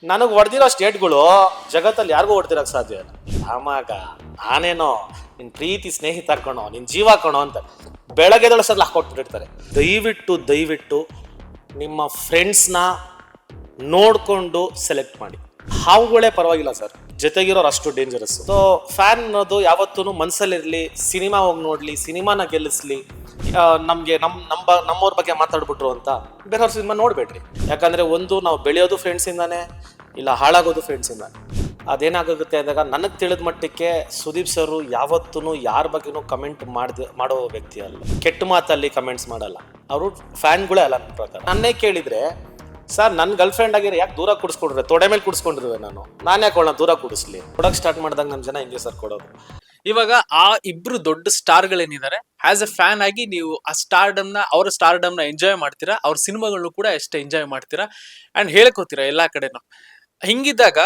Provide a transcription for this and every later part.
ನನಗೆ ಹೊಡೆದಿರೋ ಸ್ಟೇಟ್ಗಳು ಜಗತ್ತಲ್ಲಿ ಯಾರಿಗೂ ಹೊಡೆದಿರಕ್ಕೆ ಸಾಧ್ಯ ಇಲ್ಲ. ಆಮಾಗ ನಾನೇನೋ ನಿನ್ನ ಪ್ರೀತಿ ಸ್ನೇಹಿತ ಕಣೋ, ನಿನ್ನ ಜೀವ ಕಣೋ ಅಂತ ಬೆಳಗ್ಗೆದೊಳ ಸಲ ಹಾಕೊಟ್ಬಿಟ್ಟಿರ್ತಾರೆ. ದಯವಿಟ್ಟು ನಿಮ್ಮ ಫ್ರೆಂಡ್ಸ್ನ ನೋಡಿಕೊಂಡು ಸೆಲೆಕ್ಟ್ ಮಾಡಿ. ಹಾವುಗಳೇ ಪರವಾಗಿಲ್ಲ ಸರ್, ಜೊತೆಗಿರೋರು ಅಷ್ಟು ಡೇಂಜರಸ್. ಸೊ ಫ್ಯಾನ್ ಅನ್ನೋದು ಯಾವತ್ತೂ ಮನಸ್ಸಲ್ಲಿರಲಿ, ಸಿನಿಮಾ ಹೋಗಿ ನೋಡಲಿ, ಸಿನಿಮಾನ ಗೆಲ್ಲಿಸ್ಲಿ. ನಮಗೆ ನಮ್ಮವ್ರ ಬಗ್ಗೆ ಮಾತಾಡ್ಬಿಟ್ರು ಅಂತ ಬೇರೆಯವ್ರ ಸಿನಿಮಾ ನೋಡಬೇಡ್ರಿ. ಯಾಕಂದರೆ ಒಂದು ನಾವು ಬೆಳೆಯೋದು ಫ್ರೆಂಡ್ಸಿಂದಾನೆ, ಇಲ್ಲ ಹಾಳಾಗೋದು ಫ್ರೆಂಡ್ಸಿಂದಾನೆ. ಅದೇನಾಗುತ್ತೆ ಅಂದಾಗ ನನಗೆ ತಿಳಿದ ಮಟ್ಟಕ್ಕೆ ಸುದೀಪ್ ಸರು ಯಾವತ್ತೂ ಯಾರ ಬಗ್ಗೆನೂ ಕಮೆಂಟ್ ಮಾಡೋ ವ್ಯಕ್ತಿ ಅಲ್ಲ. ಕೆಟ್ಟ ಮಾತಲ್ಲಿ ಕಮೆಂಟ್ಸ್ ಮಾಡಲ್ಲ. ಅವರು ಫ್ಯಾನ್ಗಳೇ ಅಲ್ಲ ನನ್ನ ಪ್ರಕಾರ. ನನ್ನೇ ಕೇಳಿದರೆ ಸರ್ ನನ್ನ ಗರ್ಲ್ ಫ್ರೆಂಡ್ ಆಗಿರೋ ಯಾಕೆ ದೂರ ಕುಡಿಸ್ಕೊಂಡ್ರೆ, ತೊಡೆ ಮೇಲೆ ಕುಡಿಸ್ಕೊಂಡಿರುವೆ ನಾನು ಯಾಕೆ ಅವಳನ್ನ ದೂರ ಕುಡಿಸ್ಲಿ? ಕೊಡೋಕೆ ಸ್ಟಾರ್ಟ್ ಮಾಡಿದಾಗ ನಮ್ಮ ಜನ ಹಿಂಗೆ ಸರ್ ಕೊಡೋದು. ಇವಾಗ ಆ ಇಬ್ರು ದೊಡ್ಡ ಸ್ಟಾರ್ಗಳೇನಿದ್ದಾರೆ, ಆಸ್ ಎ ಫ್ಯಾನ್ ಆಗಿ ನೀವು ಆ ಅವರ ಸ್ಟಾರ್ಡಮ್ನ ಎಂಜಾಯ್ ಮಾಡ್ತೀರಾ, ಅವ್ರ ಸಿನಿಮಾಗಳನ್ನು ಕೂಡ ಎಷ್ಟು ಎಂಜಾಯ್ ಮಾಡ್ತೀರಾ ಅಂಡ್ ಹೇಳ್ಕೋತೀರಾ ಎಲ್ಲಾ ಕಡೆನೂ. ಹಿಂಗಿದ್ದಾಗ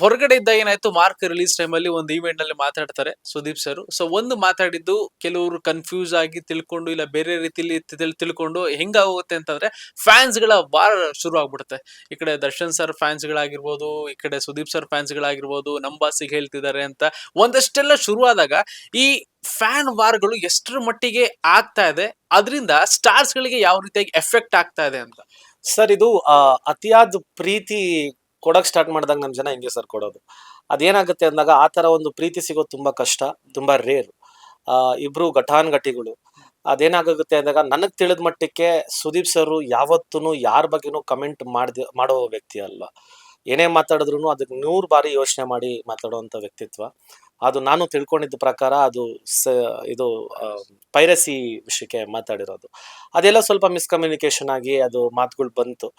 ಹೊರಗಡೆ ಇದ್ದಾಗ ಏನಾಯ್ತು, ಮಾರ್ಕ್ ರಿಲೀಸ್ ಟೈಮಲ್ಲಿ ಒಂದು ಈವೆಂಟ್ ನಲ್ಲಿ ಮಾತಾಡ್ತಾರೆ ಸುದೀಪ್ ಸರ್. ಸೊ ಒಂದು ಮಾತಾಡಿದ್ದು ಕೆಲವರು ಕನ್ಫ್ಯೂಸ್ ಆಗಿ ತಿಳ್ಕೊಂಡು, ಇಲ್ಲ ಬೇರೆ ರೀತಿಲಿ ತಿಳ್ಕೊಂಡು ಹೆಂಗಾಗುತ್ತೆ ಅಂತಂದ್ರೆ ಫ್ಯಾನ್ಸ್ ಗಳ ವಾರ ಶುರು ಆಗ್ಬಿಡುತ್ತೆ. ಈ ಕಡೆ ದರ್ಶನ್ ಸರ್ ಫ್ಯಾನ್ಸ್ ಗಳಾಗಿರ್ಬೋದು, ಈ ಕಡೆ ಸುದೀಪ್ ಸರ್ ಫ್ಯಾನ್ಸ್ ಗಳಾಗಿರ್ಬೋದು, ನಮ್ಮ ಬಾಸಿಗೆ ಹೇಳ್ತಿದ್ದಾರೆ ಅಂತ ಒಂದಷ್ಟೆಲ್ಲ ಶುರು ಆದಾಗ ಈ ಫ್ಯಾನ್ ವಾರ್ಗಳು ಎಷ್ಟರ ಮಟ್ಟಿಗೆ ಆಗ್ತಾ ಇದೆ, ಅದರಿಂದ ಸ್ಟಾರ್ಸ್ ಗಳಿಗೆ ಯಾವ ರೀತಿಯಾಗಿ ಎಫೆಕ್ಟ್ ಆಗ್ತಾ ಇದೆ ಅಂತ. ಸರ್ ಇದು ಅತಿಯಾದ ಪ್ರೀತಿ ಕೊಡೋಕೆ ಸ್ಟಾರ್ಟ್ ಮಾಡಿದಾಗ ನಮ್ಮ ಜನ ಹಿಂಗೆ ಸರ್ ಕೊಡೋದು. ಅದೇನಾಗುತ್ತೆ ಅಂದಾಗ ಆ ಥರ ಒಂದು ಪ್ರೀತಿ ಸಿಗೋದು ತುಂಬ ಕಷ್ಟ, ತುಂಬ ರೇರ್. ಇಬ್ರು ಘಟಾನುಘಟಿಗಳು. ಅದೇನಾಗುತ್ತೆ ಅಂದಾಗ ನನಗೆ ತಿಳಿದ ಮಟ್ಟಕ್ಕೆ ಸುದೀಪ್ ಸರು ಯಾವತ್ತೂ ಯಾರ ಬಗ್ಗೆನೂ ಕಮೆಂಟ್ ಮಾಡೋ ವ್ಯಕ್ತಿ ಅಲ್ಲ. ಏನೇ ಮಾತಾಡಿದ್ರು ಅದಕ್ಕೆ 100 ಬಾರಿ ಯೋಚನೆ ಮಾಡಿ ಮಾತಾಡುವಂಥ ವ್ಯಕ್ತಿತ್ವ. ಅದು ನಾನು ತಿಳ್ಕೊಂಡಿದ್ದ ಪ್ರಕಾರ ಅದು ಇದು ಪೈರಸಿ ವಿಷಯಕ್ಕೆ ಮಾತಾಡಿರೋದು. ಅದೆಲ್ಲ ಸ್ವಲ್ಪ ಮಿಸ್ಕಮ್ಯುನಿಕೇಶನ್ ಆಗಿ ಅದು ಮಾತುಗಳು ಬಂತು.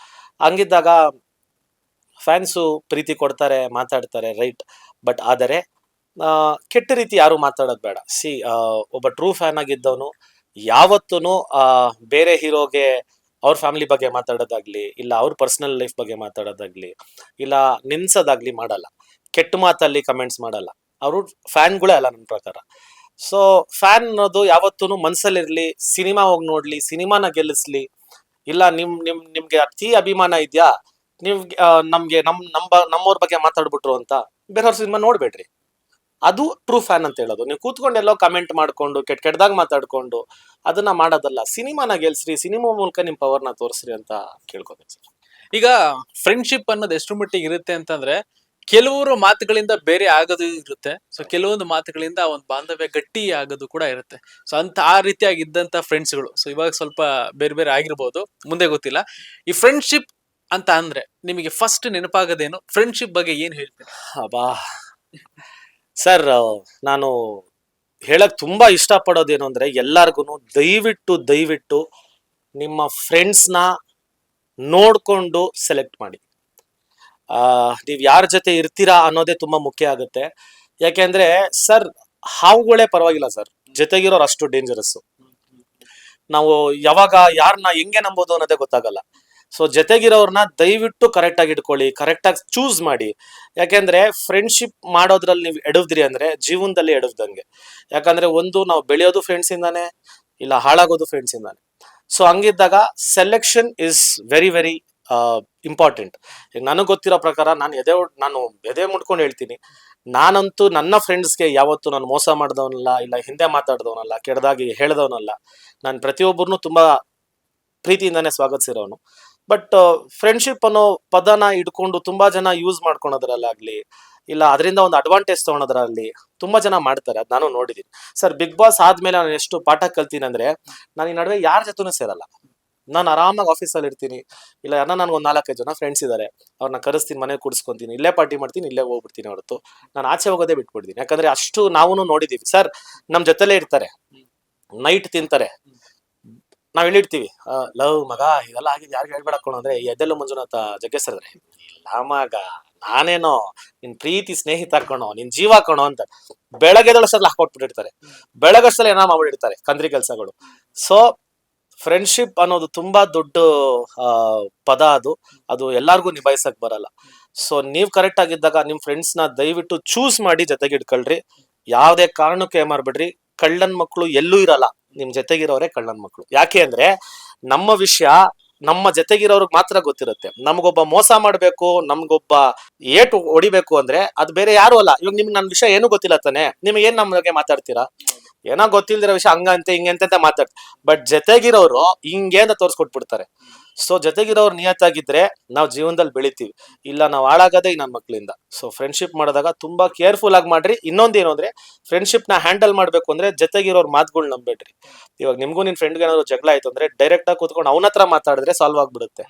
ಹಂಗಿದ್ದಾಗ ಫ್ಯಾನ್ಸು ಪ್ರೀತಿ ಕೊಡ್ತಾರೆ, ಮಾತಾಡ್ತಾರೆ, ರೈಟ್. ಬಟ್ ಆದರೆ ಕೆಟ್ಟ ರೀತಿ ಯಾರು ಮಾತಾಡೋದು ಬೇಡ. ಒಬ್ಬ ಟ್ರೂ ಫ್ಯಾನ್ ಆಗಿದ್ದವನು ಯಾವತ್ತೂ ಬೇರೆ ಹೀರೋಗೆ ಅವ್ರ ಫ್ಯಾಮಿಲಿ ಬಗ್ಗೆ ಮಾತಾಡೋದಾಗ್ಲಿ, ಇಲ್ಲ ಅವ್ರ ಪರ್ಸನಲ್ ಲೈಫ್ ಬಗ್ಗೆ ಮಾತಾಡೋದಾಗ್ಲಿ, ಇಲ್ಲ ನಿನ್ಸೋದಾಗ್ಲಿ ಮಾಡಲ್ಲ. ಕೆಟ್ಟ ಮಾತಲ್ಲಿ ಕಮೆಂಟ್ಸ್ ಮಾಡಲ್ಲ. ಅವರು ಫ್ಯಾನ್ಗಳೇ ಅಲ್ಲ ನನ್ನ ಪ್ರಕಾರ. ಸೊ ಫ್ಯಾನ್ ಅನ್ನೋದು ಯಾವತ್ತೂ ಮನಸ್ಸಲ್ಲಿರಲಿ, ಸಿನಿಮಾ ಹೋಗಿ ನೋಡಲಿ, ಸಿನಿಮಾನ ಗೆಲ್ಲಿಸ್ಲಿ. ಇಲ್ಲ ನಿಮ್ಗೆ ಅತಿ ಅಭಿಮಾನ ಇದೆಯಾ, ನೀವು ನಮ್ಗೆ ನಮ್ಮವ್ರ ಬಗ್ಗೆ ಮಾತಾಡ್ಬಿಟ್ರು ಅಂತ ಬೇರೆಯವ್ರ ಸಿನಿಮಾ ನೋಡ್ಬೇಡ್ರಿ. ಅದು ಟ್ರೂ ಫ್ಯಾನ್ ಅಂತ ಹೇಳೋದು. ನೀವು ಕೂತ್ಕೊಂಡೆಲ್ಲೋ ಕಮೆಂಟ್ ಮಾಡ್ಕೊಂಡು ಕೆಟ್ಟದಾಗ ಮಾತಾಡ್ಕೊಂಡು ಅದನ್ನ ಮಾಡೋದಲ್ಲ. ಸಿನಿಮಾನ ಗೆಲ್ಸ್ರಿ, ಸಿನಿಮಾ ಮೂಲಕ ನಿಮ್ ಪವರ್ನ ತೋರಿಸ್ರಿ ಅಂತ ಕೇಳ್ಕೊಬೇಕು ಸರ್. ಈಗ ಫ್ರೆಂಡ್ಶಿಪ್ ಅನ್ನೋದು ಎಷ್ಟು ಮಟ್ಟಿಗೆ ಇರುತ್ತೆ ಅಂತಂದ್ರೆ, ಕೆಲವರು ಮಾತುಗಳಿಂದ ಬೇರೆ ಆಗೋದು ಇರುತ್ತೆ, ಸೊ ಕೆಲವೊಂದು ಮಾತುಗಳಿಂದ ಒಂದು ಬಾಂಧವ್ಯ ಗಟ್ಟಿ ಆಗೋದು ಕೂಡ ಇರುತ್ತೆ. ಸೊ ಆ ರೀತಿಯಾಗಿದ್ದಂತ ಫ್ರೆಂಡ್ಸ್ಗಳು ಸೊ ಇವಾಗ ಸ್ವಲ್ಪ ಬೇರೆ ಬೇರೆ ಆಗಿರ್ಬೋದು, ಮುಂದೆ ಗೊತ್ತಿಲ್ಲ. ಈ ಫ್ರೆಂಡ್ಶಿಪ್ ಅಂತ ಅಂದ್ರೆ ನಿಮಗೆ ಫಸ್ಟ್ ನೆನಪಾಗದೇನು? ಫ್ರೆಂಡ್ಶಿಪ್ ಬಗ್ಗೆ ಏನ್ ಹೇಳ್ತೀರಾ? ಅಬ್ಬಾ ಸರ್, ನಾನು ಹೇಳಕ್ ತುಂಬಾ ಇಷ್ಟಪಡೋದೇನು ಅಂದ್ರೆ ಎಲ್ಲಾರ್ಗು ದಯವಿಟ್ಟು ನಿಮ್ಮ ಫ್ರೆಂಡ್ಸ್ನ ನೋಡ್ಕೊಂಡು ಸೆಲೆಕ್ಟ್ ಮಾಡಿ. ನೀವು ಯಾರ ಜೊತೆ ಇರ್ತೀರಾ ಅನ್ನೋದೇ ತುಂಬಾ ಮುಖ್ಯ ಆಗುತ್ತೆ. ಯಾಕೆಂದ್ರೆ ಸರ್, ಹಾವುಗಳೇ ಪರವಾಗಿಲ್ಲ ಸರ್, ಜೊತೆಗಿರೋರು ಅಷ್ಟು ಡೇಂಜರಸ್. ನಾವು ಯಾವಾಗ ಯಾರನ್ನ ಹೆಂಗೆ ನಂಬೋದು ಅನ್ನೋದೇ ಗೊತ್ತಾಗಲ್ಲ. ಸೊ ಜೊತೆಗಿರೋರ್ನ ದಯವಿಟ್ಟು ಕರೆಕ್ಟಾಗಿ ಇಟ್ಕೊಳ್ಳಿ, ಕರೆಕ್ಟಾಗಿ ಚೂಸ್ ಮಾಡಿ. ಯಾಕೆಂದ್ರೆ ಫ್ರೆಂಡ್ಶಿಪ್ ಮಾಡೋದ್ರಲ್ಲಿ ನೀವು ಎಡವ್ದ್ರಿ ಅಂದ್ರೆ ಜೀವನದಲ್ಲಿ ಎಡವ್ದಂಗೆ. ಯಾಕಂದ್ರೆ ಒಂದು ನಾವು ಬೆಳೆಯೋದು ಫ್ರೆಂಡ್ಸಿಂದಾನೆ, ಇಲ್ಲ ಹಾಳಾಗೋದು ಫ್ರೆಂಡ್ಸಿಂದಾನೆ. ಸೊ ಹಂಗಿದ್ದಾಗ ಸೆಲೆಕ್ಷನ್ ಇಸ್ ವೆರಿ ಇಂಪಾರ್ಟೆಂಟ್. ಈಗ ನನಗೆ ಗೊತ್ತಿರೋ ಪ್ರಕಾರ ನಾನು ಎದೆ ಮುಟ್ಕೊಂಡು ಹೇಳ್ತೀನಿ, ನಾನಂತೂ ನನ್ನ ಫ್ರೆಂಡ್ಸ್ಗೆ ಯಾವತ್ತೂ ನಾನು ಮೋಸ ಮಾಡಿದವನಲ್ಲ, ಇಲ್ಲ ಹಿಂದೆ ಮಾತಾಡ್ದವನಲ್ಲ, ಕೆಟ್ಟದಾಗಿ ಹೇಳ್ದವನಲ್ಲ. ನಾನು ಪ್ರತಿಯೊಬ್ಬರನ್ನು ತುಂಬಾ ಪ್ರೀತಿಯಿಂದಾನೆ ಸ್ವಾಗತಿಸಿರೋನು. ಬಟ್ ಫ್ರೆಂಡ್ಶಿಪ್ ಅನ್ನೋ ಪದನ ಇಟ್ಕೊಂಡು ತುಂಬಾ ಜನ ಯೂಸ್ ಮಾಡ್ಕೊಳೋದ್ರಲ್ಲಾಗ್ಲಿ, ಇಲ್ಲ ಅದರಿಂದ ಒಂದು ಅಡ್ವಾಂಟೇಜ್ ತಗೊಳೋದ್ರಲ್ಲಿ ತುಂಬಾ ಜನ ಮಾಡ್ತಾರೆ. ಅದು ನಾನು ನೋಡಿದೀನಿ ಸರ್. ಬಿಗ್ ಬಾಸ್ ಆದ್ಮೇಲೆ ನಾನು ಎಷ್ಟು ಪಾಠ ಕಲ್ತೀನಿ ಅಂದ್ರೆ, ನಾನು ಈ ನಡುವೆ ಯಾರ ಜೊತೆನೂ ಸೇರಲ್ಲ. ನಾನು ಆರಾಮಾಗಿ ಆಫೀಸಲ್ಲಿ ಇರ್ತೀನಿ, ಇಲ್ಲ ನನಗೆ ಒಂದು 4-5 ಜನ ಫ್ರೆಂಡ್ಸ್ ಇದ್ದಾರೆ, ಅವ್ರನ್ನ ಕರೆಸ್ತೀನಿ, ಮನೆಗೆ ಕೂಡಿಸ್ಕೊಂತೀನಿ, ಇಲ್ಲೇ ಪಾರ್ಟಿ ಮಾಡ್ತೀನಿ, ಇಲ್ಲೇ ಹೋಗ್ಬಿಡ್ತೀನಿ ಹೊರತು ನಾನು ಆಚೆ ಹೋಗೋದೇ ಬಿಟ್ಬಿಡ್ತೀನಿ. ಯಾಕಂದ್ರೆ ಅಷ್ಟು ನಾವು ನೋಡಿದೀವಿ ಸರ್. ನಮ್ಮ ಜೊತೆಲೇ ಇರ್ತಾರೆ, ನೈಟ್ ತಿಂತಾರೆ, ನಾವ್ ಹೇಳಿರ್ತೀವಿ ಲವ್ ಮಗ ಇದೆಲ್ಲ ಆಗಿದೆ ಯಾರಿಗೆ ಹೇಳ್ಬೇಡ ಅಂದ್ರೆ ಎದೆಲ್ಲ ಮಂಜುನಾಥ ಜಗ್ಗೇಶ್ವರದ್ರೆ, ಇಲ್ಲ ಮಗ ನಾನೇನೋ ನಿನ್ ಪ್ರೀತಿ ಸ್ನೇಹಿತ ಕಣೋ, ನಿನ್ ಜೀವ ಕಣೋ ಅಂತ ಬೆಳಗ್ಗೆದೊಳ ಸಲ ಹಾಕೊಟ್ಬಿಟ್ಟಿರ್ತಾರೆ. ಬೆಳಗಷ್ಟಲ್ಲಿ ಏನೋ ಮಾಡ್ಬಿಟ್ಟಿರ್ತಾರೆ ಕಂದ್ರಿ ಕೆಲ್ಸಗಳು. ಸೊ ಫ್ರೆಂಡ್ಶಿಪ್ ಅನ್ನೋದು ತುಂಬಾ ದೊಡ್ಡ ಪದ. ಅದು ಎಲ್ಲಾರ್ಗು ನಿಭಾಯಿಸಕ್ ಬರಲ್ಲ. ಸೊ ನೀವ್ ಕರೆಕ್ಟ್ ಆಗಿದ್ದಾಗ ನಿಮ್ ಫ್ರೆಂಡ್ಸ್ ನ ದಯವಿಟ್ಟು ಚೂಸ್ ಮಾಡಿ ಜೊತೆಗೆ ಇಟ್ಕೊಳ್ರಿ. ಯಾವ್ದೇ ಕಾರಣಕ್ಕೂ ಮಾಡ್ಬಿಡ್ರಿ. ಕಳ್ಳನ್ ಮಕ್ಳು ಎಲ್ಲೂ ಇರಲ್ಲ, ನಿಮ್ ಜೊತೆಗಿರೋರೆ ಕಳ್ಳನ್ ಮಕ್ಳು. ಯಾಕೆ ಅಂದ್ರೆ ನಮ್ಮ ವಿಷಯ ನಮ್ಮ ಜೊತೆಗಿರೋರ್ಗ್ ಮಾತ್ರ ಗೊತ್ತಿರುತ್ತೆ. ನಮ್ಗೊಬ್ಬ ಮೋಸ ಮಾಡ್ಬೇಕು, ನಮ್ಗೊಬ್ಬ ಏಟು ಹೊಡಿಬೇಕು ಅಂದ್ರೆ ಅದು ಬೇರೆ ಯಾರು ಅಲ್ಲ. ಇವಾಗ ನಿಮ್ಗೆ ನನ್ನ ವಿಷಯ ಏನು ಗೊತ್ತಿಲ್ಲ ತಾನೆ, ನಿಮ್ಗೆ ಏನ್ ನಮ್ಮ ಬಗ್ಗೆ ಮಾತಾಡ್ತೀರಾ? ಏನೋ ಗೊತ್ತಿಲ್ದಿರೋ ವಿಷಯ ಹಂಗಂತೆ ಹಿಂಗಂತೆ ಅಂತ ಮಾತಾಡ್ತಾರೆ. ಬಟ್ ಜೊತೆಗಿರೋರು ಹಿಂಗೆ ಅಂತ ತೋರ್ಸ್ಕೊಟ್ಬಿಡ್ತಾರೆ. ಸೊ ಜೊತೆಗಿರೋರು ನಿಯತ್ತಾಗಿದ್ರೆ ನಾವು ಜೀವನದಲ್ಲಿ ಬೆಳಿತೀವಿ. ಇಲ್ಲ ನಾವು ಹಾಳಾಗದೇ ಈ ನನ್ನ ಮಕ್ಳಿಂದ. ಸೊ ಫ್ರೆಂಡ್ಶಿಪ್ ಮಾಡಿದಾಗ ತುಂಬಾ ಕೇರ್ಫುಲ್ ಆಗಿ ಮಾಡ್ರಿ. ಇನ್ನೊಂದೇನು ಅಂದ್ರೆ ಫ್ರೆಂಡ್ಶಿಪ್ ನ ಹ್ಯಾಂಡಲ್ ಮಾಡ್ಬೇಕು ಅಂದ್ರೆ ಜೊತೆಗಿರೋರ್ ಮಾತುಗಳು ನಂಬೇಡ್ರಿ. ಇವಾಗ ನಿಮ್ಗೂ ನಿನ್ ಫ್ರೆಂಡ್ಗೆ ಏನಾದ್ರು ಜಗಳ ಆಯ್ತು ಅಂದ್ರೆ ಡೈರೆಕ್ಟ್ ಆಗಿ ಕೂತ್ಕೊಂಡು ಅವನ ಹತ್ರ ಮಾತಾಡಿದ್ರೆ ಸಾಲ್ವ್ ಆಗ್ಬಿಡುತ್ತೆ.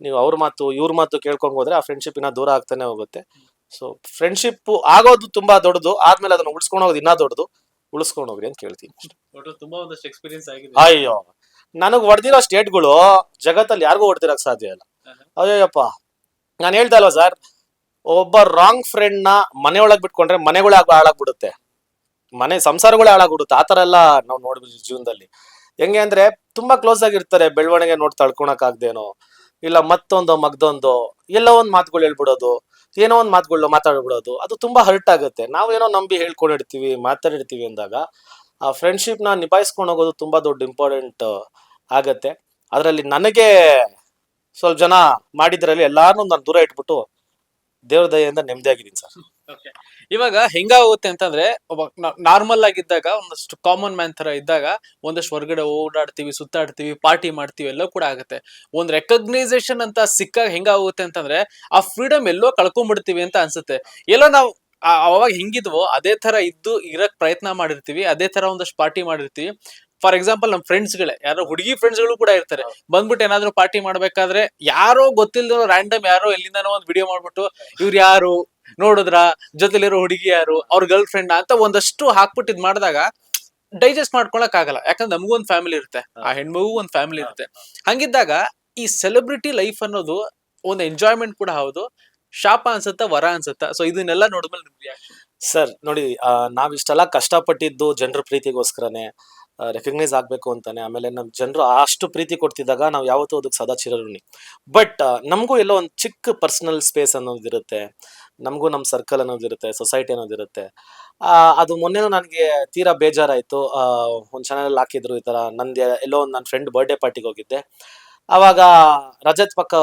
ನೀವು ಅವ್ರ ಮಾತು ಇವ್ರ ಮಾತು ಕೇಳ್ಕೊಂಡ್ ಹೋದ್ರೆ ಆ ಫ್ರೆಂಡ್ಶಿಪ್ ಇನ್ನ ದೂರ ಆಗ್ತಾನೆ ಹೋಗುತ್ತೆ. ಸೊ ಫ್ರೆಂಡ್ಶಿಪ್ ಆಗೋದು ತುಂಬಾ ದೊಡ್ಡದು, ಆದ್ಮೇಲೆ ಅದನ್ನ ಉಳಿಸ್ಕೊಂಡು ಹೋಗೋದು ಇನ್ನೂ ದೊಡ್ಡದು. ಉಳಿಸ್ಕೊಂಡು ಹೋಗ್ರಿ ಅಂತ ಕೇಳ್ತೀನಿ. ಒಟ್ಟು ತುಂಬಾ ಒಂದಷ್ಟು ಎಕ್ಸ್ಪೀರಿಯನ್ಸ್ ಆಗಿದೆ. ಅಯ್ಯೋ, ನನಗ್ ಹೊಡೆದಿರೋ ಸ್ಟೇಟ್ಗಳು ಜಗತ್ತಲ್ಲಿ ಯಾರಿಗೂ ಹೊಡೆದಿರಕ್ ಸಾಧ್ಯ ಇಲ್ಲ. ಅಯ್ಯೋಯಪ್ಪ, ನಾನು ಹೇಳ್ತಾ ಇಲ್ವಾ ಸರ್, ಒಬ್ಬ ರಾಂಗ್ ಫ್ರೆಂಡ್ ನ ಮನೆಯೊಳಗ್ ಬಿಟ್ಕೊಂಡ್ರೆ ಮನೆಗಳೇ ಹಾಳಾಗ್ಬಿಡುತ್ತೆ, ಮನೆ ಸಂಸಾರಗಳೇ ಹಾಳಾಗ್ಬಿಡುತ್ತೆ. ಆತರ ಎಲ್ಲ ನಾವು ನೋಡ್ಬಿಟ್ಟು ಜೀವನದಲ್ಲಿ ಹೆಂಗೆ ಅಂದ್ರೆ ತುಂಬಾ ಕ್ಲೋಸ್ ಆಗಿರ್ತಾರೆ, ಬೆಳವಣಿಗೆ ನೋಡಿ ತಳ್ಕೊಳಕ್ ಆಗ್ದೇನೋ, ಇಲ್ಲ ಮತ್ತೊಂದು ಮಗ್ದೊಂದು ಎಲ್ಲೋ ಒಂದ್ ಮಾತುಗಳು ಹೇಳ್ಬಿಡೋದು, ಏನೋ ಒಂದ್ ಮಾತುಗಳು ಮಾತಾಡ್ಬಿಡೋದು, ಅದು ತುಂಬಾ ಹರ್ಟ್ ಆಗುತ್ತೆ. ನಾವೇನೋ ನಂಬಿ ಹೇಳ್ಕೊಂಡಿರ್ತೀವಿ, ಮಾತಾಡಿರ್ತೀವಿ ಅಂದಾಗ ಆ ಫ್ರೆಂಡ್ಶಿಪ್ ನ ನಿಭಾಯಿಸ್ಕೊಂಡು ಹೋಗೋದು ತುಂಬಾ ದೊಡ್ಡ ಇಂಪಾರ್ಟೆಂಟ್ ಆಗತ್ತೆ. ಅದರಲ್ಲಿ ನನಗೆ ಸ್ವಲ್ಪ ಜನ ಮಾಡಿದ್ರಲ್ಲಿ ಎಲ್ಲಾರನ್ನೂ ನಾನು ದೂರ ಇಟ್ಬಿಟ್ಟು ದೇವ್ರ ದಯೆಯಿಂದ ನೆಮ್ಮದಿಯಾಗಿದ್ದೀನಿ ಸರ್. Okay. ಇವಾಗ ಹೆಂಗಾಗುತ್ತೆ ಅಂತಂದ್ರೆ ಒಬ್ಬ ನಾರ್ಮಲ್ ಆಗಿದ್ದಾಗ ಒಂದಷ್ಟು ಕಾಮನ್ ಮ್ಯಾನ್ ತರ ಇದ್ದಾಗ ಒಂದಷ್ಟು ಹೊರಗಡೆ ಓಡಾಡ್ತೀವಿ, ಸುತ್ತಾಡ್ತೀವಿ, ಪಾರ್ಟಿ ಮಾಡ್ತೀವಿ, ಎಲ್ಲೋ ಕೂಡ ಆಗುತ್ತೆ. ಒಂದ್ ರೆಕಗ್ನೈಸೇಷನ್ ಅಂತ ಸಿಕ್ಕಾಗ ಹೆಂಗಾಗುತ್ತೆ ಅಂತಂದ್ರೆ ಆ ಫ್ರೀಡಮ್ ಎಲ್ಲೋ ಕಳ್ಕೊಂಡ್ಬಿಡ್ತೀವಿ ಅಂತ ಅನ್ಸುತ್ತೆ. ಎಲ್ಲೋ ನಾವು ಅವಾಗ ಹೆಂಗಿದ್ವೋ ಅದೇ ತರ ಇದ್ದು ಇರಕ್ ಪ್ರಯತ್ನ ಮಾಡಿರ್ತೀವಿ, ಅದೇ ತರ ಒಂದಷ್ಟು ಪಾರ್ಟಿ ಮಾಡಿರ್ತೀವಿ. ಫಾರ್ ಎಕ್ಸಾಂಪಲ್ ನಮ್ ಫ್ರೆಂಡ್ಸ್ಗಳೇ ಯಾರೋ ಹುಡುಗಿ ಫ್ರೆಂಡ್ಸ್ಗಳು ಕೂಡ ಇರ್ತಾರೆ. ಬಂದ್ಬಿಟ್ಟು ಏನಾದ್ರು ಪಾರ್ಟಿ ಮಾಡ್ಬೇಕಾದ್ರೆ ಯಾರೋ ಗೊತ್ತಿಲ್ದಿರೋ ರ್ಯಾಂಡಮ್ ಯಾರೋ ಎಲ್ಲಿಂದಾನೋ ಒಂದ್ ವಿಡಿಯೋ ಮಾಡ್ಬಿಟ್ಟು ಇವ್ರು ಯಾರು ನೋಡಿದ್ರ, ಜೊತೆಲಿರೋ ಹುಡುಗಿ ಯಾರು, ಅವ್ರ ಗರ್ಲ್ ಫ್ರೆಂಡ್ ಅಂತ ಒಂದಷ್ಟು ಹಾಕ್ಬಿಟ್ಟು ಇದ್ ಮಾಡಿದಾಗ ಡೈಜೆಸ್ಟ್ ಮಾಡ್ಕೊಳಕ್ ಆಗಲ್ಲ. ಯಾಕಂದ್ರೆ ನಮಗೂ ಒಂದ್ ಫ್ಯಾಮಿಲಿ ಇರುತ್ತೆ, ಆ ಹೆಣ್ಮಗೂ ಒಂದ್ ಫ್ಯಾಮಿಲಿ ಇರುತ್ತೆ. ಹಂಗಿದ್ದಾಗ ಈ ಸೆಲೆಬ್ರಿಟಿ ಲೈಫ್ ಅನ್ನೋದು ಒಂದು ಎಂಜಾಯ್ಮೆಂಟ್ ಕೂಡ ಹೌದು, ಶಾಪ ಅನ್ಸುತ್ತಾ ವರ ಅನ್ಸುತ್ತಾ? ಸೊ ಇದನ್ನೆಲ್ಲ ನೋಡಿದ್ಮೇಲೆ ನಿಮ್ ರಿಯಾಕ್ಷನ್? ಸರ್ ನೋಡಿ, ನಾವ್ ಇಷ್ಟೆಲ್ಲ ಕಷ್ಟಪಟ್ಟಿದ್ದು ಜನರ ಪ್ರೀತಿಗೋಸ್ಕರನೇ, ರೆಕಗ್ನೈಸ್ ಆಗ್ಬೇಕು ಅಂತಾನೆ. ಆಮೇಲೆ ನಮ್ ಜನರು ಅಷ್ಟು ಪ್ರೀತಿ ಕೊಡ್ತಿದ್ದಾಗ ನಾವು ಯಾವತ್ತೂ ಅದಕ್ಕೆ ಸದಾ ಚಿರಋಣಿ. ಬಟ್ ನಮಗೂ ಎಲ್ಲೋ ಒಂದು ಚಿಕ್ಕ ಪರ್ಸನಲ್ ಸ್ಪೇಸ್ ಅನ್ನೋದಿರುತ್ತೆ, ನಮಗೂ ನಮ್ಮ ಸರ್ಕಲ್ ಅನ್ನೋದಿರುತ್ತೆ, ಸೊಸೈಟಿ ಅನ್ನೋದಿರುತ್ತೆ. ಅದು ಮೊನ್ನೆನೂ ನನಗೆ ತೀರಾ ಬೇಜಾರಾಯ್ತು. ಒಂದು ಚಾನಲ್ ಹಾಕಿದ್ರು ಈ ತರ, ನಂದು ಎಲ್ಲೋ ಒಂದು ನನ್ನ ಫ್ರೆಂಡ್ ಬರ್ಡೇ ಪಾರ್ಟಿಗೆ ಹೋಗಿದ್ದೆ. ಅವಾಗ ರಜತ್ ಪಕ್ಕ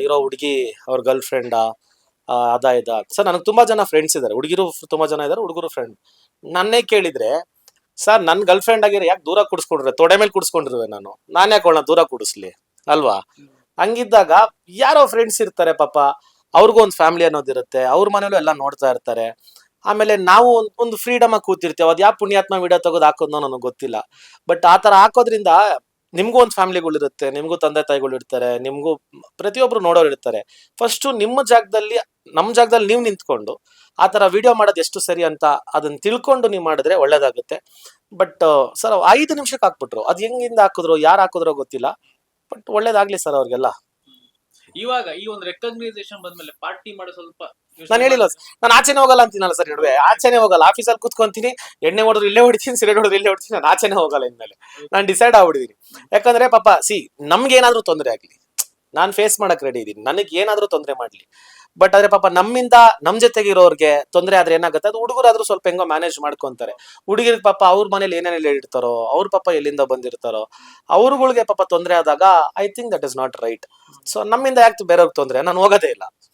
ಇರೋ ಹುಡುಗಿ ಅವ್ರ ಗರ್ಲ್ ಫ್ರೆಂಡ್ ಅದ ಇದ. ಸರ್ ನನಗೆ ತುಂಬಾ ಜನ ಫ್ರೆಂಡ್ಸ್ ಇದಾರೆ, ಹುಡುಗಿರು ತುಂಬಾ ಜನ ಇದಾರೆ, ಹುಡುಗರು ಫ್ರೆಂಡ್. ನನ್ನೇ ಕೇಳಿದ್ರೆ ಸರ್ ನನ್ ಗರ್ಲ್ ಫ್ರೆಂಡ್ ಆಗಿರೋ ಯಾಕೆ ದೂರ ಕುಡಿಸ್ಕೊಂಡ್ರೆ, ತೊಡೆ ಮೇಲೆ ಕುಡಿಸ್ಕೊಂಡಿರುವೆ ನಾನು ಯಾಕೆ ಅವಳನ್ನ ದೂರ ಕುಡಿಸ್ಲಿ ಅಲ್ವಾ? ಹಂಗಿದ್ದಾಗ ಯಾರೋ ಫ್ರೆಂಡ್ಸ್ ಇರ್ತಾರೆ ಪಾಪ, ಅವ್ರಿಗೂ ಒಂದು ಫ್ಯಾಮಿಲಿ ಅನ್ನೋದಿರುತ್ತೆ, ಅವ್ರ ಮನೇಲೂ ಎಲ್ಲ ನೋಡ್ತಾ ಇರ್ತಾರೆ. ಆಮೇಲೆ ನಾವು ಒಂದು ಫ್ರೀಡಮ್ ಆಗಿ ಕೂತಿರ್ತೀವಿ. ಅದ್ ಯಾವ ಪುಣ್ಯಾತ್ಮ ವಿಡಿಯೋ ತೆಗೆದು ಹಾಕೋದ್ನೋ ನನಗೆ ಗೊತ್ತಿಲ್ಲ. ಬಟ್ ಆತರ ಹಾಕೋದ್ರಿಂದ ನಿಮ್ಗೂ ಒಂದು ಫ್ಯಾಮಿಲಿಗಳು ಇರುತ್ತೆ, ನಿಮ್ಗೂ ತಂದೆ ತಾಯಿಗಳು ಇರ್ತಾರೆ, ನಿಮ್ಗೂ ಪ್ರತಿಯೊಬ್ರು ನೋಡೋರು ಇರ್ತಾರೆ. ಫಸ್ಟ್ ನಿಮ್ಮ ಜಾಗದಲ್ಲಿ ನಮ್ ಜಾಗದಲ್ಲಿ ನೀವು ನಿಂತ್ಕೊಂಡು ಆತರ ವಿಡಿಯೋ ಮಾಡೋದು ಎಷ್ಟು ಸರಿ ಅಂತ ಅದನ್ನ ತಿಳ್ಕೊಂಡು ನೀವು ಮಾಡಿದ್ರೆ ಒಳ್ಳೇದಾಗುತ್ತೆ. ಬಟ್ ಸರ್ 5 ನಿಮಿಷಕ್ಕೆ ಹಾಕ್ಬಿಟ್ರು, ಅದ್ ಹೆಂಗಿಂದ ಹಾಕಿದ್ರು, ಯಾರು ಹಾಕಿದ್ರೋ ಗೊತ್ತಿಲ್ಲ. ಬಟ್ ಒಳ್ಳೇದಾಗ್ಲಿ ಸರ್ ಅವ್ರಿಗೆಲ್ಲ. ಇವಾಗ ಈ ಒಂದು ರೆಕಗ್ನೈಸೇಷನ್ ಬಂದ್ಮೇಲೆ ಪಾರ್ಟಿ ಮಾಡೋ ಸ್ವಲ್ಪ ನಾನು ಹೇಳಿಲ್ಲ, ನಾನು ಆಚೆನೆ ಹೋಗಲ್ಲ ಅಂತೀನಲ್ಲ ಸರ್. ನಡುವೆ ಆಚೆನೆ ಹೋಗಲ್ಲ, ಆಫೀಸಲ್ಲಿ ಕೂತ್ಕೊಂತೀನಿ, ಎಣ್ಣೆ ಹೊಡೆದ್ರು ಇಲ್ಲೇ ಹೊಡಿತೀನಿ, ಸಿಗರೇಟ್ ಹೊಡೆದ್ರು ಇಲ್ಲೇ ಹೊಡಿತೀನಿ, ನಾನು ಆಚೆನೆ ಹೋಗಲ್ಲ ಇನ್ಮೇಲೆ. ನಾನು ಡಿಸೈಡ್ ಆಗ್ಬಿಟ್ಟಿದ್ದೀನಿ. ಯಾಕಂದ್ರೆ ಪಾಪ ನಮ್ಗೆ ಏನಾದ್ರೂ ತೊಂದರೆ ಆಗ್ಲಿ, ನಾನು ಫೇಸ್ ಮಾಡಕ್ ರೆಡಿ ಇದೀನಿ, ನನಗೆ ಏನಾದ್ರೂ ತೊಂದರೆ ಮಾಡ್ಲಿ. ಬಟ್ ಆದ್ರೆ ಪಾಪ ನಮ್ಮಿಂದ ನಮ್ ಜೊತೆಗೆ ಇರೋರ್ಗೆ ತೊಂದರೆ ಆದ್ರೆ ಏನಾಗುತ್ತೆ, ಅದು ಹುಡುಗರಾದ್ರೂ ಸ್ವಲ್ಪ ಹೆಂಗೋ ಮ್ಯಾನೇಜ್ ಮಾಡ್ಕೊಂತಾರೆ. ಹುಡುಗಿರಿಗೆ ಪಾಪ ಅವ್ರ ಮನೇಲಿ ಏನೇನೆಲ್ಲ ಇಡ್ತಾರೋ, ಅವ್ರ ಪಾಪ ಎಲ್ಲಿಂದ ಬಂದಿರ್ತಾರೋ, ಅವ್ರುಗಳಿಗೆ ಪಾಪ ತೊಂದರೆ ಆದಾಗ I think that is not right. So ನಮ್ಮಿಂದ ಯಾಕೆ ಬೇರೆಯವ್ರಿಗೆ ತೊಂದರೆ, ನಾನು ಹೋಗೋದೇ ಇಲ್ಲ.